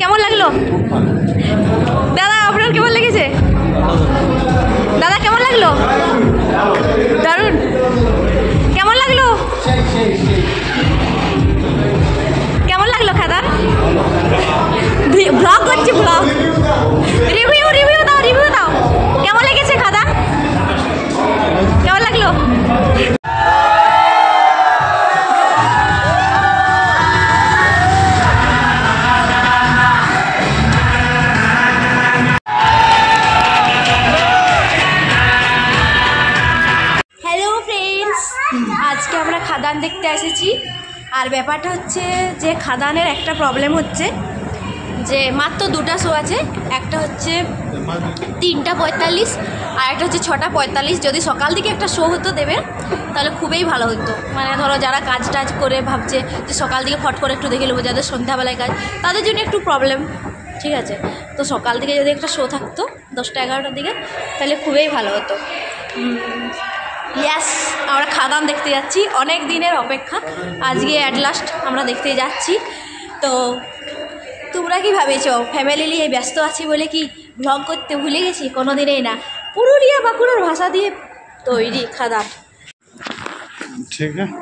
কেমন লাগলো দাদা? আপনার কেমন লেগেছে দাদা? কেমন লাগলো? দারুণ। কেমন লাগলো? কেমন লাগলো খাদান? ব্লগ করছি, ব্লগ। রিভিউ রিভিউ দাও, রিভিউ দাও। কেমন লেগেছে খাদান? কেমন লাগলো? আজকে আমরা খাদান দেখতে এসেছি। আর ব্যাপারটা হচ্ছে যে খাদানের একটা প্রবলেম হচ্ছে যে মাত্র দুটা শো আছে। একটা হচ্ছে 3:45 আর একটা হচ্ছে 6:45। যদি সকাল দিকে একটা শো হতো দেবে তাহলে খুবই ভালো হতো। মানে ধরো যারা কাজ টাজ করে ভাবছে যে সকাল দিকে ফট করে একটু দেখে নেবো, যাদের সন্ধ্যাবেলায় কাজ তাদের জন্য একটু প্রবলেম, ঠিক আছে? তো সকাল দিকে যদি একটা শো থাকতো 10টা-11টার দিকে তাহলে খুবই ভালো হতো। ইয়াস, আমরা খাদান দেখতে যাচ্ছি। অনেক দিনের অপেক্ষা, আজকে অ্যাট লাস্ট আমরা দেখতে যাচ্ছি। তো তোমরা কি ভেবেছো ফ্যামিলি নিয়ে ব্যস্ত আছি বলে কি ব্লগ করতে ভুলে গেছি? কোনো দিনেই না। পুরুলিয়া বাঁকুড়ার ভাষা দিয়ে তৈরি খাদান। ঠিক আছে,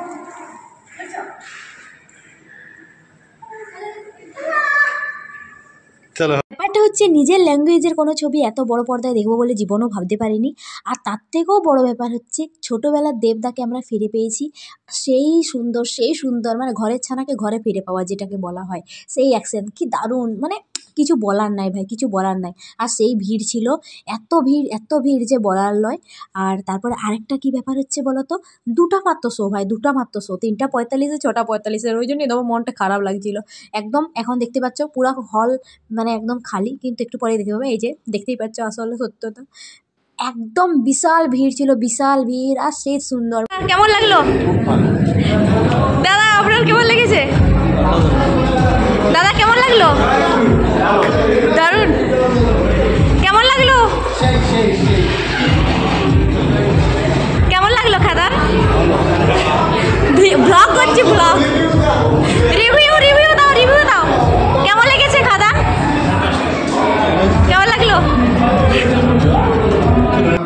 চলো। ব্যাপারটা হচ্ছে নিজের ল্যাঙ্গুয়েজের কোনো ছবি এত বড় পর্দায় দেখবো বলে জীবনেও ভাবতে পারিনি। আর তার থেকেও বড় ব্যাপার হচ্ছে ছোটোবেলার দেবদাকে আমরা ফিরে পেয়েছি। সেই সুন্দর মানে ঘরের ছানাকে ঘরে ফিরে পাওয়া যেটাকে বলা হয়, সেই অ্যাকশন কি দারুণ, মানে কিছু বলার নাই ভাই, কিছু বলার নাই। আর সেই ভিড় ছিল, এত ভিড় যে বলার নয়। আর তারপরে আরেকটা কি ব্যাপার হচ্ছে বলো তো, দুটা মাত্র শো ভাই, দুটা মাত্র শো, 3:45 6:45। ওই জন্যই তোমার মনটা খারাপ লাগছিল একদম। এখন দেখতে পাচ্ছ পুরো হল মানে একদম খালি, কিন্তু একটু পরে দেখতে পাবে। এই যে দেখতেই পাচ্ছ আসলে সত্যতা, একদম বিশাল ভিড় ছিল, বিশাল ভিড়। আর সেই সুন্দর। কেমন লাগলো দাদা? আপনার কেমন লেগেছে দাদা? কেমন লাগলো? দারুণ। কেমন লাগলো? কেমন লাগলো খাদান? ব্লগ করছি, ব্লগ। রিভিউ রিভিউ দাও, রিভিউ দাও। কেমন লেগেছে খাদান? কেমন লাগলো?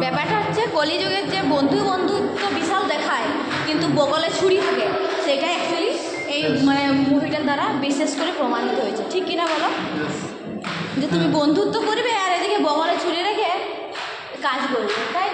ব্যাপারটা হচ্ছে কলিযুগের যে বন্ধুত্ব বিশাল দেখায় কিন্তু বগলে ছুরি থাকে, সেটা অ্যাকচুয়ালি এই মানে মুভিটার দ্বারা বিশেষ করে প্রমাণিত হয়েছে। ঠিক কিনা বলো? যে তুমি বন্ধুত্ব করবে আর এদিকে বগলে ছুরি রেখে কাজ করবে, তাই?